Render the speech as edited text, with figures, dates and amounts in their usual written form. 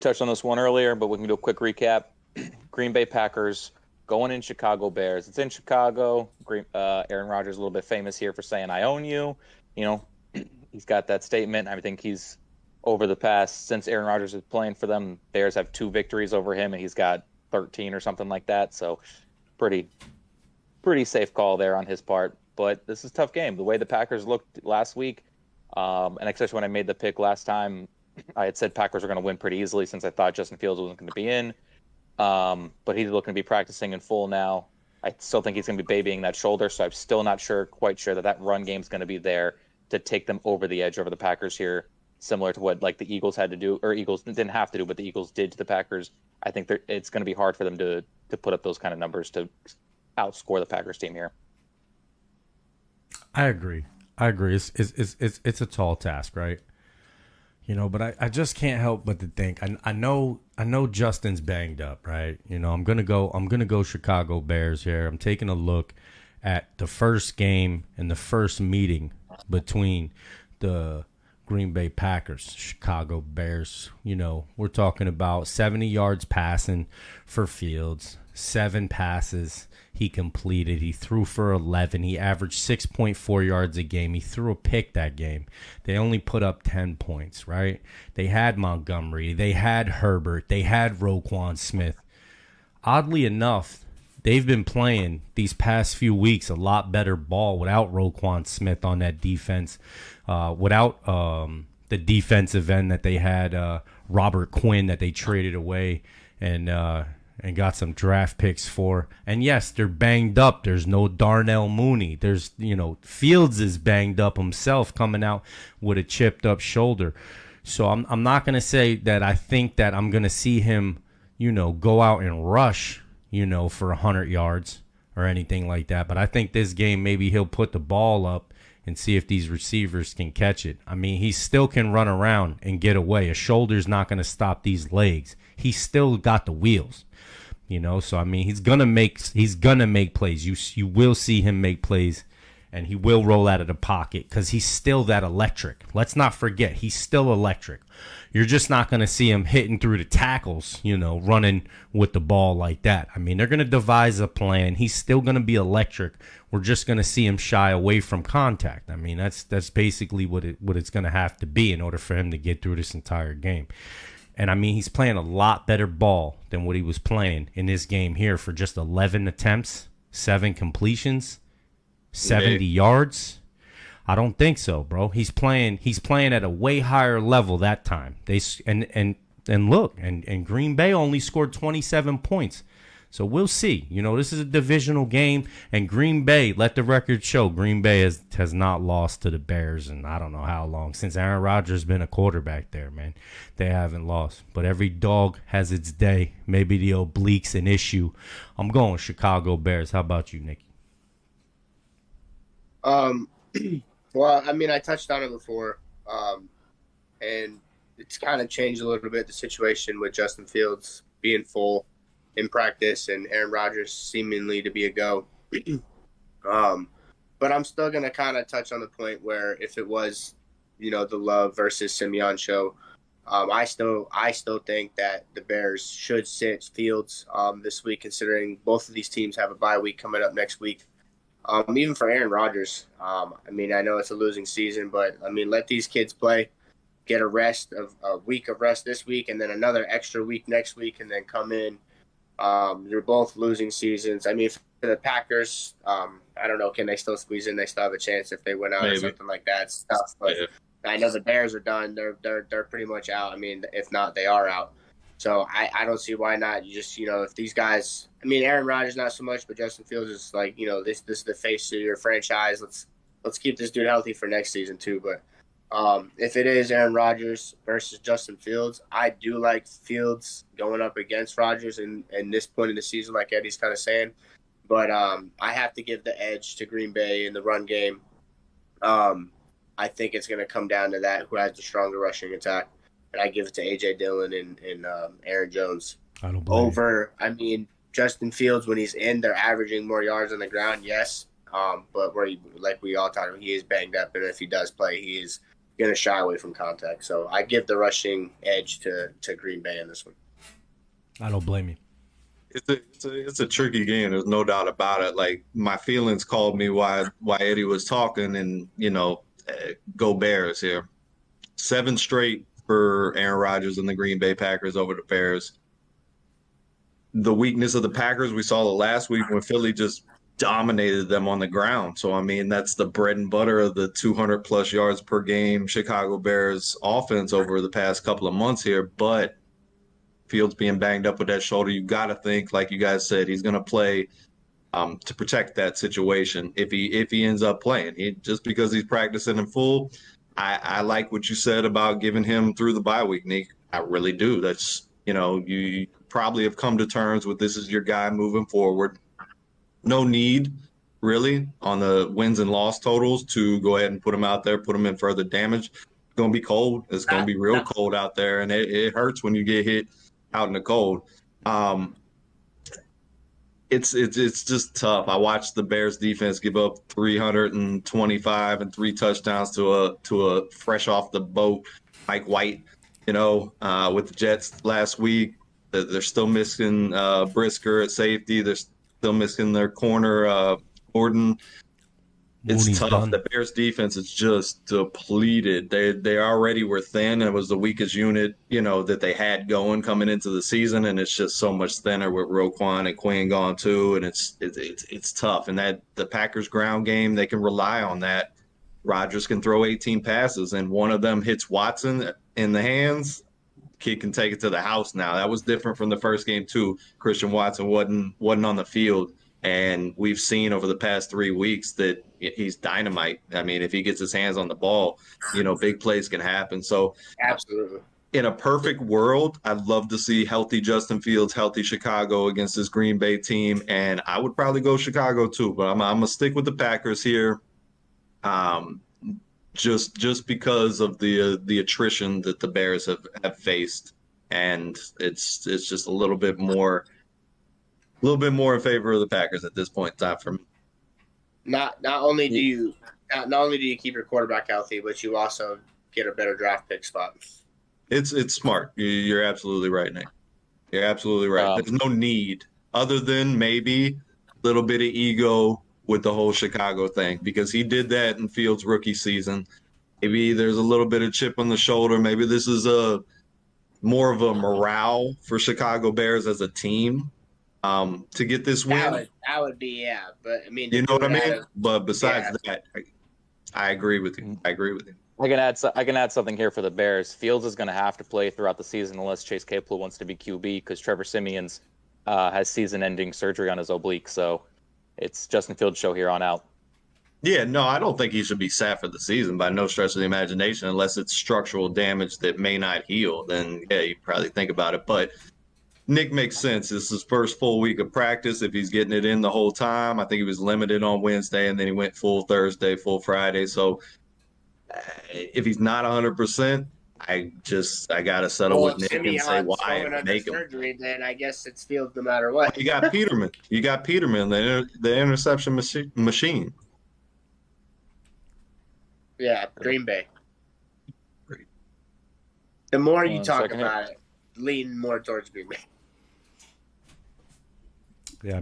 touched on this one earlier, but we can do a quick recap. Green Bay Packers going in Chicago Bears. It's in Chicago. Aaron Rodgers is a little bit famous here for saying "I own you." You know, he's got that statement. I think he's over the past since Aaron Rodgers is playing for them. Bears have 2 victories over him, and he's got 13 or something like that. So pretty pretty safe call there on his part. But this is a tough game. The way the Packers looked last week, and especially when I made the pick last time, I had said Packers were going to win pretty easily since I thought Justin Fields wasn't going to be in. But he's looking to be practicing in full now. I still think he's going to be babying that shoulder, so I'm still not quite sure that run game's going to be there to take them over the edge over the Packers here, similar to what like the Eagles had to do, or Eagles didn't have to do, but the Eagles did to the Packers. I think it's going to be hard for them to put up those kind of numbers to outscore the Packers team here. I agree. I agree. It's a tall task, right? But I just can't help but to think. I know Justin's banged up, right? I'm gonna go Chicago Bears here. I'm taking a look at the first game and the first meeting between the Green Bay Packers, Chicago Bears. We're talking about 70 yards passing for Fields, 7 passes he completed. He threw for 11. He averaged 6.4 yards a game. He threw a pick that game. They only put up 10 points, right? They had Montgomery. They had Herbert. They had Roquan Smith. Oddly enough, they've been playing these past few weeks a lot better ball without Roquan Smith on that defense, without the defensive end that they had, Robert Quinn, that they traded away and got some draft picks for. And yes, they're banged up. There's no Darnell Mooney. Fields is banged up himself, coming out with a chipped up shoulder. So I'm not going to say that I think that I'm going to see him, go out and rush, for 100 yards or anything like that. But I think this game, maybe he'll put the ball up and see if these receivers can catch it. I mean, he still can run around and get away. A shoulder's not going to stop these legs. He's still got the wheels. So I mean, he's gonna make plays. You will see him make plays, and he will roll out of the pocket because he's still that electric. Let's not forget, he's still electric. You're just not gonna see him hitting through the tackles, running with the ball like that. I mean, they're gonna devise a plan. He's still gonna be electric. We're just gonna see him shy away from contact. I mean, that's basically what it's gonna have to be in order for him to get through this entire game. And, I mean, he's playing a lot better ball than what he was playing in this game here for just 11 attempts, 7 completions, 70 yards. I don't think so, bro. He's playing at a way higher level that time. And Green Bay only scored 27 points. So we'll see. This is a divisional game, and Green Bay, let the record show, Green Bay has not lost to the Bears in I don't know how long. Since Aaron Rodgers been a quarterback there, man. They haven't lost. But every dog has its day. Maybe the oblique's an issue. I'm going Chicago Bears. How about you, Nicky? Um, well, I mean, I touched on it before, and it's kind of changed a little bit, the situation with Justin Fields being full in practice and Aaron Rodgers seemingly to be a go. But I'm still going to kind of touch on the point where if it was, the Love versus Simeon show, I still think that the Bears should sit Fields this week, considering both of these teams have a bye week coming up next week. Even for Aaron Rodgers, I mean, I know it's a losing season, but I mean, let these kids play, get a week of rest this week, and then another extra week next week, and then come in. They're both losing seasons. I mean, for the Packers, I don't know, can they still squeeze in? They still have a chance if they win out or something like that. It's tough, but I know the Bears are done. They're pretty much out. I mean, if not, they are out. So I don't see why not. You just, if these guys, I mean, Aaron Rodgers not so much, but Justin Fields is like, this is the face of your franchise. Let's keep this dude healthy for next season too. But if it is Aaron Rodgers versus Justin Fields, I do like Fields going up against Rodgers in this point in the season, like Eddie's kind of saying. But I have to give the edge to Green Bay in the run game. I think it's going to come down to that, who has the stronger rushing attack. And I give it to A.J. Dillon and Aaron Jones. I don't blame I mean, Justin Fields, when he's in, they're averaging more yards on the ground, yes. But like we all talked about, he is banged up. And if he does play, he is going to shy away from contact. So I give the rushing edge to Green Bay in this one. I don't blame you. It's a tricky game. There's no doubt about it. Like my feelings called me while Eddie was talking, and go Bears here. 7 straight for Aaron Rodgers and the Green Bay Packers over the Bears. The weakness of the Packers, we saw it last week when Philly just dominated them on the ground. So, I mean, that's the bread and butter of the 200 plus yards per game Chicago Bears offense over the past couple of months here. But Fields being banged up with that shoulder, you got to think, like you guys said, he's going to play to protect that situation if he ends up playing. Just because he's practicing in full, I like what you said about giving him through the bye week, Nick. I really do. That's, you probably have come to terms with this is your guy moving forward. No need, really, on the wins and loss totals to go ahead and put him out there, put him in further damage. It's going to be cold. It's going to be real cold out there, and it hurts when you get hit out in the cold. It's just tough. I watched the Bears defense give up 325 and 3 touchdowns to a fresh off the boat Mike White, with the Jets last week. They're still missing Brisker at safety. They're still missing their corner, Gordon. It's Mooney's tough. done. The Bears defense is just depleted. They already were thin. It was the weakest unit, that they had going coming into the season, and it's just so much thinner with Roquan and Quinn gone too, and it's tough. And that the Packers ground game, they can rely on that. Rodgers can throw 18 passes, and one of them hits Watson in the hands. Kid can take it to the house now. That was different from the first game too. Christian Watson wasn't on the field. And we've seen over the past 3 weeks that he's dynamite. I mean, if he gets his hands on the ball, big plays can happen. So Absolutely. In a perfect world, I'd love to see healthy Justin Fields, healthy Chicago against this Green Bay team. And I would probably go Chicago too, but I'm going to stick with the Packers here. Just because of the attrition that the Bears have faced. And it's just a little bit more in favor of the Packers at this point in time for me. Not only do you keep your quarterback healthy, but you also get a better draft pick spot. It's smart. You're absolutely right, Nick. You're absolutely right. There's no need other than maybe a little bit of ego with the whole Chicago thing, because he did that in Fields' rookie season. Maybe there's a little bit of chip on the shoulder. Maybe this is more of a morale for Chicago Bears as a team to get this win. That would be, yeah. But I mean, you know what I mean? But besides that, I agree with you. I can add something here for the Bears. Fields is going to have to play throughout the season unless Chase Claypool wants to be QB, because Trevor Siemian's has season-ending surgery on his oblique. So it's Justin Fields' show here on out. Yeah, no, I don't think he should be sat for the season by no stretch of the imagination, unless it's structural damage that may not heal. Then, yeah, you probably think about it. But Nick makes sense. This is his first full week of practice. If he's getting it in the whole time, I think he was limited on Wednesday, and then he went full Thursday, full Friday. So if he's not 100%, I got to settle with Nick and say why and make him. Surgery, then I guess it's Fields no matter what. You got Peterman. The interception machine. Yeah, Green Bay. The more you talk about it, lean more towards Green Bay. Yeah.